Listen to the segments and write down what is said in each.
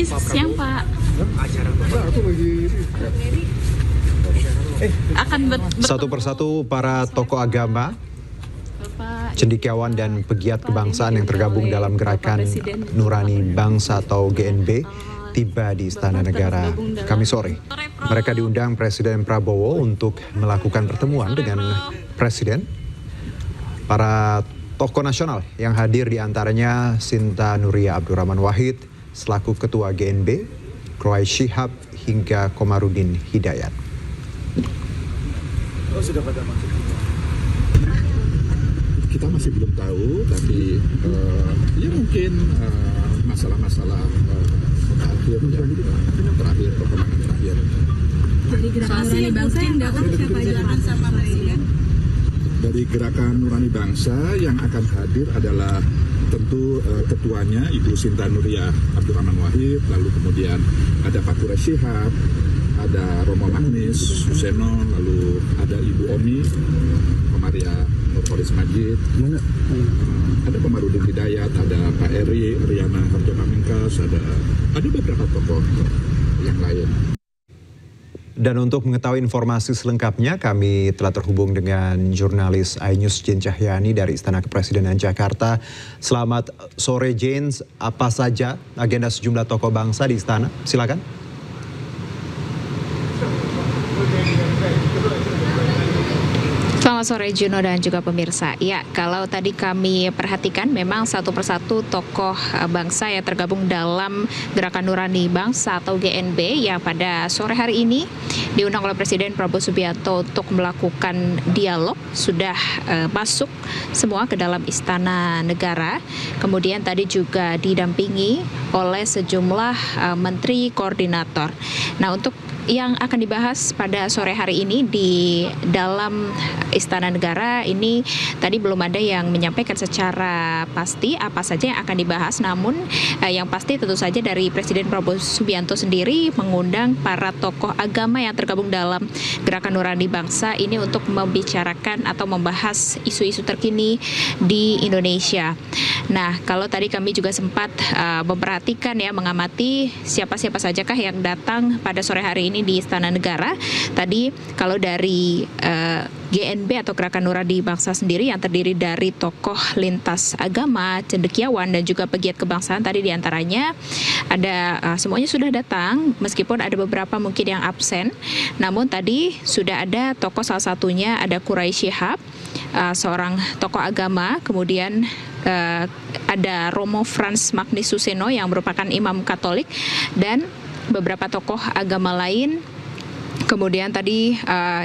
Siang Pak. Satu persatu para tokoh agama, cendekiawan dan pegiat kebangsaan yang tergabung dalam gerakan Nurani Bangsa atau GNB tiba di Istana Negara Kamis sore. Mereka diundang Presiden Prabowo untuk melakukan pertemuan dengan Presiden. Para tokoh nasional yang hadir diantaranya Sinta Nuria Abdurrahman Wahid selaku Ketua GNB, Quraish Shihab hingga Komarudin Hidayat. Sudah pada masuk. Kita masih belum tahu, tapi ya mungkin masalah-masalah terakhir, perkembangan terakhir. Dari gerakan Nurani Bangsa yang datang siapa aja sama Presiden? Dari gerakan Nurani Bangsa yang akan hadir adalah tentu ketuanya Ibu Sinta Nuria Abdurrahman Wahid, lalu kemudian ada Pak Quraish Shihab, ada Romo Magnis Suseno, lalu ada Ibu Omi Komaria Nurholis Majid, ada Komarudin Hidayat, ada Pak Eri, Riana Harjana Mingkas, ada beberapa tokoh yang lain. Dan untuk mengetahui informasi selengkapnya, kami telah terhubung dengan jurnalis iNews Jane Cahyani dari Istana Kepresidenan Jakarta. Selamat sore Jane, apa saja agenda sejumlah tokoh bangsa di Istana? Silakan. Selamat sore Juno dan juga pemirsa. Ya, kalau tadi kami perhatikan memang satu persatu tokoh bangsa yang tergabung dalam Gerakan Nurani Bangsa atau GNB yang pada sore hari ini diundang oleh Presiden Prabowo Subianto untuk melakukan dialog sudah masuk semua ke dalam Istana Negara. Kemudian tadi juga didampingi oleh sejumlah menteri koordinator. Nah, untuk yang akan dibahas pada sore hari ini di dalam Istana Negara ini tadi belum ada yang menyampaikan secara pasti apa saja yang akan dibahas, namun yang pasti tentu saja dari Presiden Prabowo Subianto sendiri mengundang para tokoh agama yang tergabung dalam Gerakan Nurani Bangsa ini untuk membicarakan atau membahas isu-isu terkini di Indonesia. Nah, kalau tadi kami juga sempat memperhatikan ya, mengamati siapa-siapa sajakah yang datang pada sore hari ini di Istana Negara. Tadi kalau dari GNB atau Gerakan Nurani Bangsa sendiri yang terdiri dari tokoh lintas agama, cendekiawan dan juga pegiat kebangsaan, tadi diantaranya ada semuanya sudah datang meskipun ada beberapa mungkin yang absen. Namun tadi sudah ada tokoh, salah satunya ada Quraish Shihab, seorang tokoh agama, kemudian ada Romo Frans Magnis Suseno yang merupakan imam Katolik dan beberapa tokoh agama lain. Kemudian tadi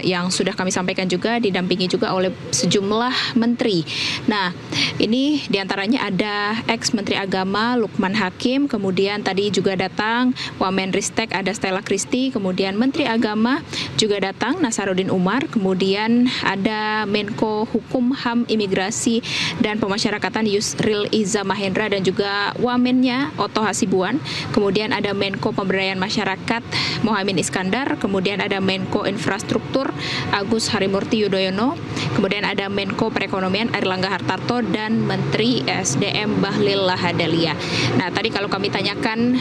yang sudah kami sampaikan juga didampingi juga oleh sejumlah menteri. Nah, ini diantaranya ada ex-menteri agama Lukman Hakim, kemudian tadi juga datang Wamenristek ada Stella Christy, kemudian menteri agama juga datang Nasaruddin Umar, kemudian ada Menko Hukum HAM Imigrasi dan Pemasyarakatan Yusril Iza Mahendra dan juga Wamennya Oto Hasibuan, kemudian ada Menko Pemberdayaan Masyarakat Mohamad Iskandar, kemudian ada Menko Infrastruktur Agus Harimurti Yudhoyono, kemudian ada Menko Perekonomian Airlangga Hartarto dan Menteri SDM Bahlil Lahadalia. Nah, tadi kalau kami tanyakan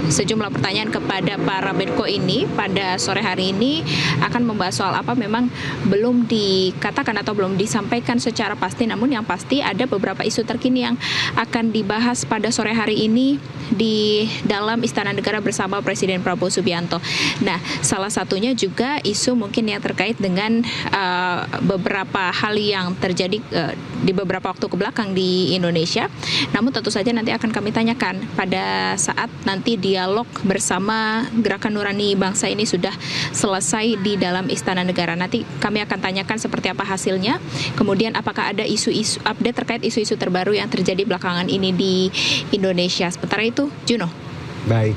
sejumlah pertanyaan kepada para Menko ini pada sore hari ini akan membahas soal apa, memang belum dikatakan atau belum disampaikan secara pasti, namun yang pasti ada beberapa isu terkini yang akan dibahas pada sore hari ini di dalam Istana Negara bersama Presiden Prabowo Subianto. Nah, salah satunya juga isu mungkin yang terkait dengan beberapa hal yang terjadi di beberapa waktu kebelakang di Indonesia. Namun tentu saja nanti akan kami tanyakan pada saat nanti dialog bersama Gerakan Nurani Bangsa ini sudah selesai di dalam Istana Negara. Nanti kami akan tanyakan seperti apa hasilnya. Kemudian apakah ada isu-isu update terkait isu-isu terbaru yang terjadi belakangan ini di Indonesia. Sementara itu, Juno. Baik.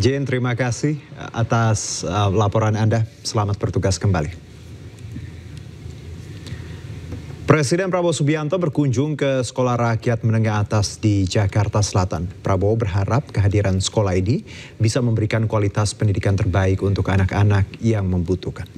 Jane, terima kasih atas laporan Anda. Selamat bertugas kembali. Presiden Prabowo Subianto berkunjung ke Sekolah Rakyat Menengah Atas di Jakarta Selatan. Prabowo berharap kehadiran sekolah ini bisa memberikan kualitas pendidikan terbaik untuk anak-anak yang membutuhkan.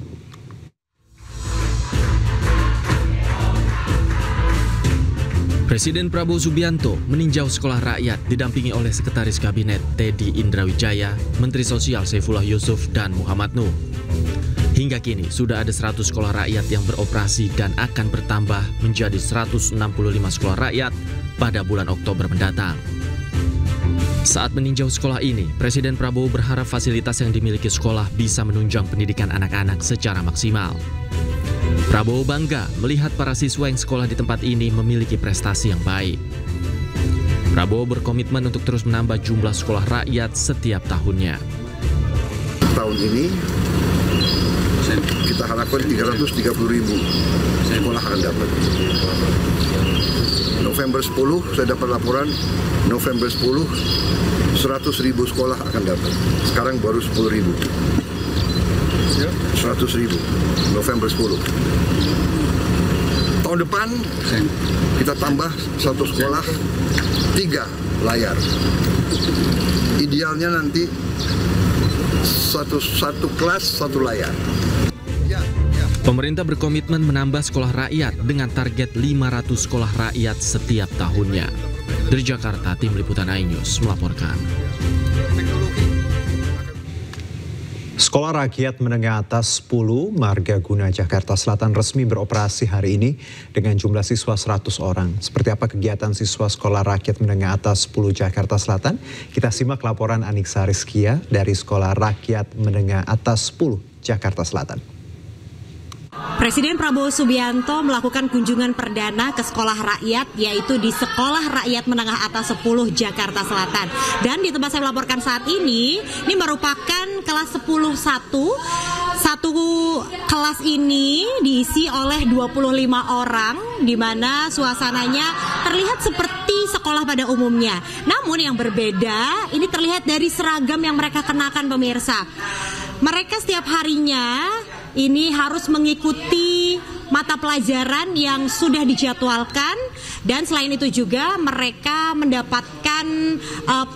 Presiden Prabowo Subianto meninjau sekolah rakyat didampingi oleh Sekretaris Kabinet Teddy Indrawijaya, Menteri Sosial Saifullah Yusuf, dan Muhammad Nuh. Hingga kini sudah ada 100 sekolah rakyat yang beroperasi dan akan bertambah menjadi 165 sekolah rakyat pada bulan Oktober mendatang. Saat meninjau sekolah ini, Presiden Prabowo berharap fasilitas yang dimiliki sekolah bisa menunjang pendidikan anak-anak secara maksimal. Prabowo bangga melihat para siswa yang sekolah di tempat ini memiliki prestasi yang baik. Prabowo berkomitmen untuk terus menambah jumlah sekolah rakyat setiap tahunnya. Tahun ini kita harapkan 330.000 sekolah akan dapat. November 10 saya dapat laporan, November 10 100.000 sekolah akan dapat. Sekarang baru 10.000. 100.000 November 10. Tahun depan kita tambah satu sekolah 3 layar. Idealnya nanti satu kelas 1 layar. Pemerintah berkomitmen menambah sekolah rakyat dengan target 500 sekolah rakyat setiap tahunnya. Dari Jakarta, Tim Liputan iNews melaporkan. Sekolah Rakyat Menengah Atas 10 Margaguna Jakarta Selatan resmi beroperasi hari ini dengan jumlah siswa 100 orang. Seperti apa kegiatan siswa Sekolah Rakyat Menengah Atas 10 Jakarta Selatan? Kita simak laporan Aniksa Rizkia dari Sekolah Rakyat Menengah Atas 10 Jakarta Selatan. Presiden Prabowo Subianto melakukan kunjungan perdana ke sekolah rakyat, yaitu di Sekolah Rakyat Menengah Atas 10 Jakarta Selatan. Dan di tempat saya melaporkan saat ini merupakan kelas 10-1. Satu kelas ini diisi oleh 25 orang, di mana suasananya terlihat seperti sekolah pada umumnya. Namun yang berbeda, ini terlihat dari seragam yang mereka kenakan, pemirsa. Mereka setiap harinya ini harus mengikuti mata pelajaran yang sudah dijadwalkan, dan selain itu juga mereka mendapatkan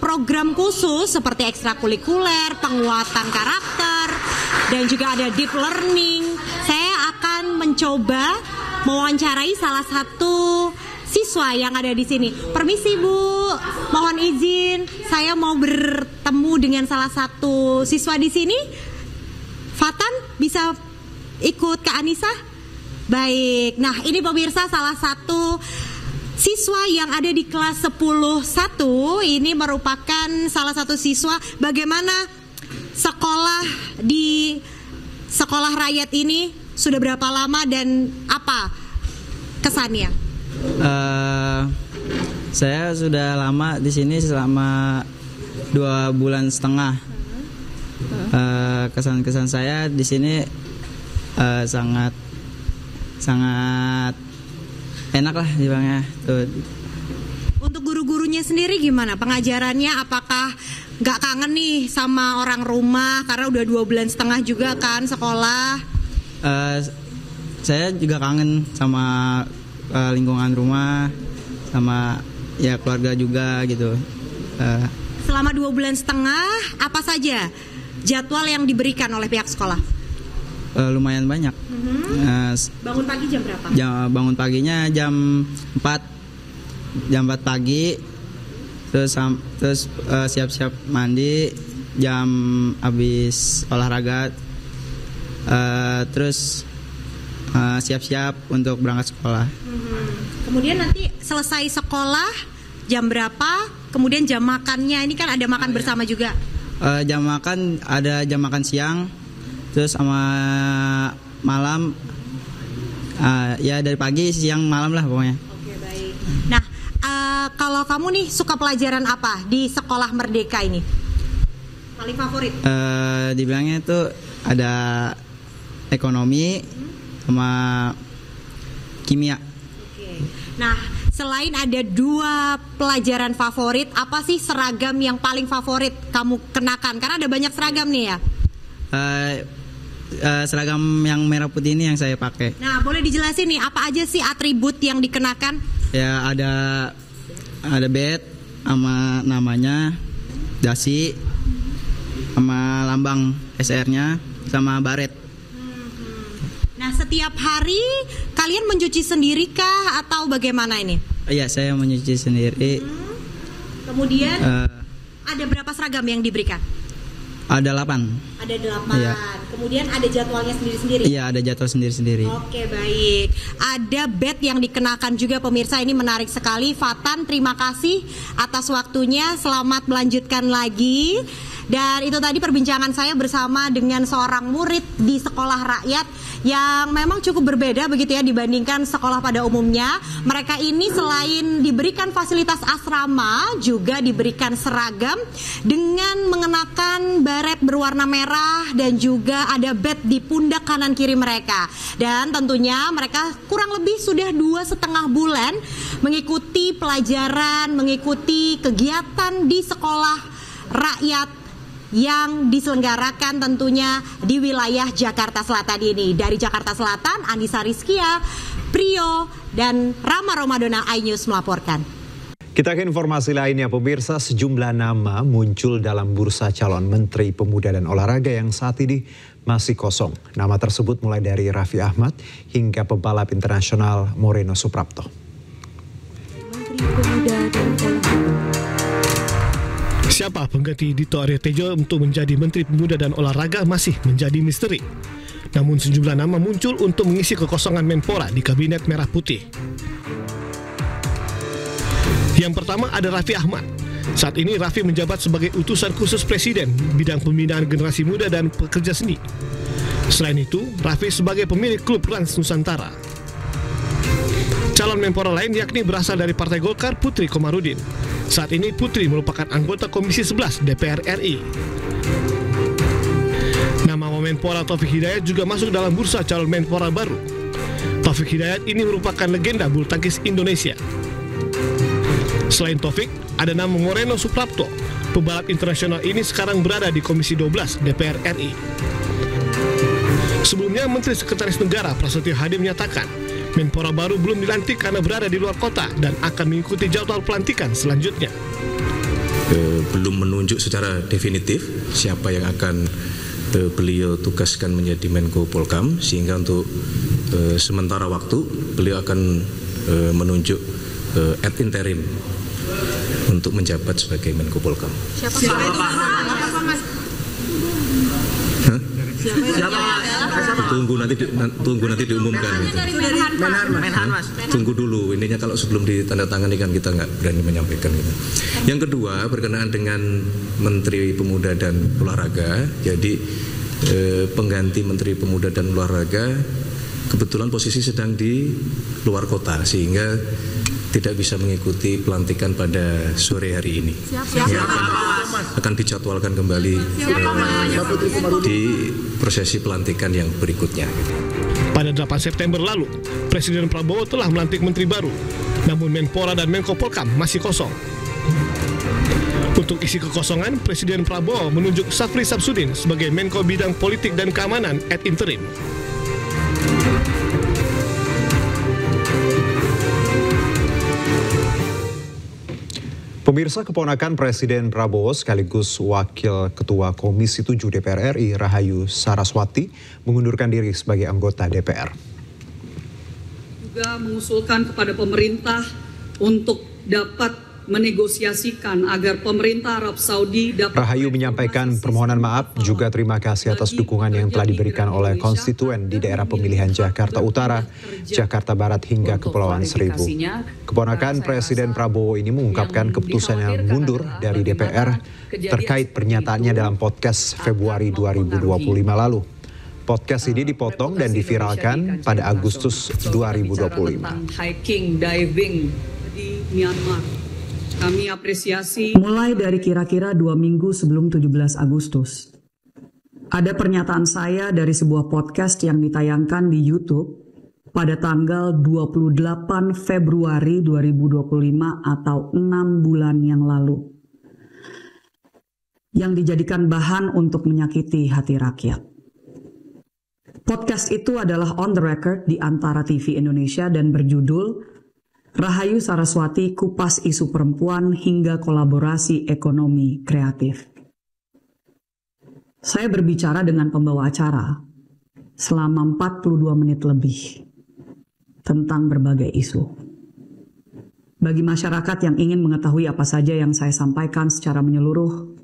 program khusus seperti ekstrakurikuler, penguatan karakter, dan juga ada deep learning. Saya akan mencoba mewawancarai salah satu siswa yang ada di sini. Permisi Bu, mohon izin, saya mau bertemu dengan salah satu siswa di sini. Fatan, bisa ikut Kak Anissa? Baik, nah ini pemirsa salah satu siswa yang ada di kelas 10-1. Ini merupakan salah satu siswa. Bagaimana sekolah di sekolah rakyat ini? Sudah berapa lama dan apa kesannya? Saya sudah lama di sini selama 2,5 bulan. Kesan-kesan saya di sini sangat enak lah dibilangnya. Untuk guru-gurunya sendiri gimana pengajarannya? Apakah nggak kangen nih sama orang rumah karena udah 2,5 bulan juga kan sekolah? Saya juga kangen sama lingkungan rumah, sama ya keluarga juga gitu. Selama 2,5 bulan, apa saja jadwal yang diberikan oleh pihak sekolah? Lumayan banyak. Bangun pagi jam berapa? Bangun paginya jam 4 pagi, terus siap-siap mandi, jam habis olahraga, terus siap-siap untuk berangkat sekolah. Kemudian nanti selesai sekolah jam berapa? Kemudian jam makannya ini kan ada makan bersama juga. Jam makan ada jam makan siang, terus sama malam, ya dari pagi, siang, malam lah pokoknya. Oke, baik. Nah, kalau kamu nih suka pelajaran apa di Sekolah Merdeka ini? Paling favorit? Dibilangnya itu ada ekonomi sama kimia. Oke. Nah, selain ada 2 pelajaran favorit, apa sih seragam yang paling favorit kamu kenakan? Karena ada banyak seragam nih ya. Seragam yang merah putih ini yang saya pakai. Nah, boleh dijelasin nih apa aja sih atribut yang dikenakan? Ya ada badge sama namanya, dasi, sama lambang SR-nya, sama baret. Nah, setiap hari kalian mencuci sendiri kah atau bagaimana ini? Iya, saya menyuci sendiri. Kemudian ada berapa seragam yang diberikan? Ada 8. Ada 8. Iya. Kemudian ada jadwalnya sendiri-sendiri? Iya, ada jadwal sendiri-sendiri. Oke, baik. Ada badge yang dikenakan juga pemirsa, ini menarik sekali. Fatan, terima kasih atas waktunya. Selamat melanjutkan lagi. Dan itu tadi perbincangan saya bersama dengan seorang murid di sekolah rakyat yang memang cukup berbeda begitu ya dibandingkan sekolah pada umumnya. Mereka ini selain diberikan fasilitas asrama juga diberikan seragam dengan mengenakan baret berwarna merah dan juga ada badge di pundak kanan kiri mereka. Dan tentunya mereka kurang lebih sudah 2,5 bulan mengikuti pelajaran, mengikuti kegiatan di sekolah rakyat yang diselenggarakan tentunya di wilayah Jakarta Selatan ini. Dari Jakarta Selatan, Anissa Rizkia, Prio, dan Rama Romadona, iNews melaporkan. Kita ke informasi lainnya, pemirsa, sejumlah nama muncul dalam bursa calon Menteri Pemuda dan Olahraga yang saat ini masih kosong. Nama tersebut mulai dari Raffi Ahmad hingga pebalap internasional Moreno Suprapto. Menteri Pemuda dan Olahraga. Siapa pengganti Dito Aryo Tejo untuk menjadi Menteri Pemuda dan Olahraga masih menjadi misteri. Namun sejumlah nama muncul untuk mengisi kekosongan Menpora di Kabinet Merah Putih. Yang pertama ada Raffi Ahmad. Saat ini Raffi menjabat sebagai utusan khusus Presiden bidang pembinaan generasi muda dan pekerja seni. Selain itu, Raffi sebagai pemilik klub Rans Nusantara. Calon Menpora lain yakni berasal dari Partai Golkar, Putri Komarudin. Saat ini Putri merupakan anggota Komisi 11 DPR RI. Nama Menpora Taufik Hidayat juga masuk dalam bursa calon Menpora baru. Taufik Hidayat ini merupakan legenda bulu tangkis Indonesia. Selain Taufik, ada nama Moreno Suprapto. Pebalap internasional ini sekarang berada di Komisi 12 DPR RI. Sebelumnya, Menteri Sekretaris Negara Prasetyo Hadi menyatakan Menpora baru belum dilantik karena berada di luar kota dan akan mengikuti jadwal pelantikan selanjutnya. Belum menunjuk secara definitif siapa yang akan beliau tugaskan menjadi Menko Polkam, sehingga untuk sementara waktu beliau akan menunjuk ad interim untuk menjabat sebagai Menko Polkam. Siapa Mas? Tunggu nanti diumumkan. Menhan, Mas. Tunggu dulu, intinya kalau sebelum ditandatangani kan kita nggak berani menyampaikan gitu. Yang kedua, berkenaan dengan Menteri Pemuda dan Olahraga, jadi pengganti Menteri Pemuda dan Olahraga kebetulan posisi sedang di luar kota sehingga tidak bisa mengikuti pelantikan pada sore hari ini. Akan dijadwalkan kembali di prosesi pelantikan yang berikutnya. Pada 8 September lalu, Presiden Prabowo telah melantik menteri baru, namun Menpora dan Menko Polkam masih kosong. Untuk isi kekosongan, Presiden Prabowo menunjuk Safri Samsudin sebagai Menko Bidang Politik dan Keamanan ad interim. Pemirsa, keponakan Presiden Prabowo sekaligus Wakil Ketua Komisi 7 DPR RI Rahayu Saraswati mengundurkan diri sebagai anggota DPR. Juga mengusulkan kepada pemerintah untuk dapat menegosiasikan agar pemerintah Arab Saudi dapat... Rahayu menyampaikan permohonan maaf juga terima kasih atas dukungan yang telah diberikan oleh konstituen di daerah pemilihan Jakarta Utara, Jakarta Barat hingga Kepulauan Seribu. Keponakan Presiden Prabowo ini mengungkapkan keputusan yang mundur dari DPR terkait pernyataannya dalam podcast Februari 2025 lalu. Podcast ini dipotong dan diviralkan pada Agustus 2025. Hiking, diving di Myanmar. Kami apresiasi. Mulai dari kira-kira 2 minggu sebelum 17 Agustus, ada pernyataan saya dari sebuah podcast yang ditayangkan di YouTube pada tanggal 28 Februari 2025 atau 6 bulan yang lalu, yang dijadikan bahan untuk menyakiti hati rakyat. Podcast itu adalah on the record di Antara TV Indonesia dan berjudul Rahayu Saraswati Kupas Isu Perempuan hingga Kolaborasi Ekonomi Kreatif. Saya berbicara dengan pembawa acara selama 42 menit lebih tentang berbagai isu. Bagi masyarakat yang ingin mengetahui apa saja yang saya sampaikan secara menyeluruh,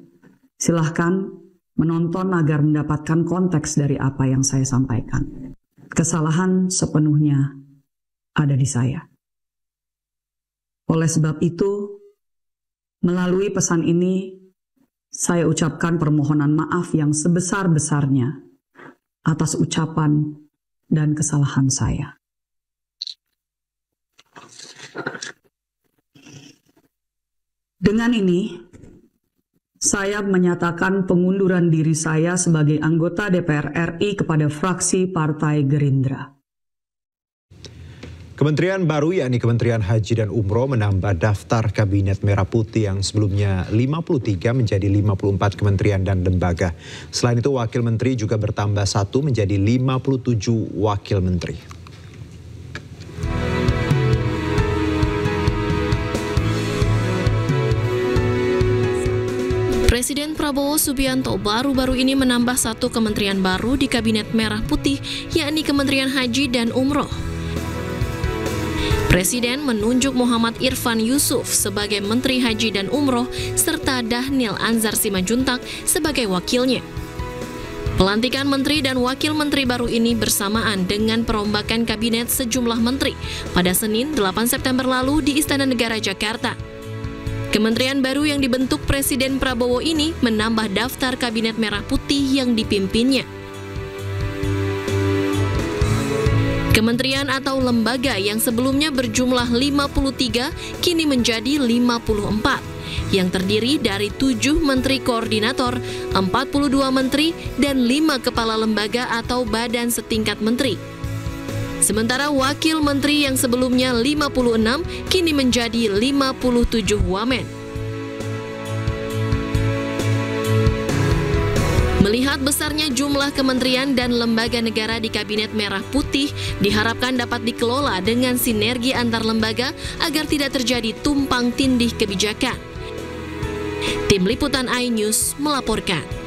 silahkan menonton agar mendapatkan konteks dari apa yang saya sampaikan. Kesalahan sepenuhnya ada di saya. Oleh sebab itu, melalui pesan ini, saya ucapkan permohonan maaf yang sebesar-besarnya atas ucapan dan kesalahan saya. Dengan ini, saya menyatakan pengunduran diri saya sebagai anggota DPR RI kepada fraksi Partai Gerindra. Kementerian baru yakni Kementerian Haji dan Umroh menambah daftar Kabinet Merah Putih yang sebelumnya 53 menjadi 54 kementerian dan lembaga. Selain itu, Wakil Menteri juga bertambah 1 menjadi 57 Wakil Menteri. Presiden Prabowo Subianto baru-baru ini menambah 1 kementerian baru di Kabinet Merah Putih, yakni Kementerian Haji dan Umroh. Presiden menunjuk Muhammad Irfan Yusuf sebagai Menteri Haji dan Umroh serta Dhanil Anzar Simanjuntak sebagai wakilnya. Pelantikan menteri dan wakil menteri baru ini bersamaan dengan perombakan kabinet sejumlah menteri pada Senin 8 September lalu di Istana Negara Jakarta. Kementerian baru yang dibentuk Presiden Prabowo ini menambah daftar Kabinet Merah Putih yang dipimpinnya. Kementerian atau lembaga yang sebelumnya berjumlah 53 kini menjadi 54, yang terdiri dari 7 menteri koordinator, 42 menteri, dan 5 kepala lembaga atau badan setingkat menteri. Sementara wakil menteri yang sebelumnya 56 kini menjadi 57 wamen. Melihat besarnya jumlah kementerian dan lembaga negara di Kabinet Merah Putih, diharapkan dapat dikelola dengan sinergi antar lembaga agar tidak terjadi tumpang tindih kebijakan. Tim Liputan iNews melaporkan.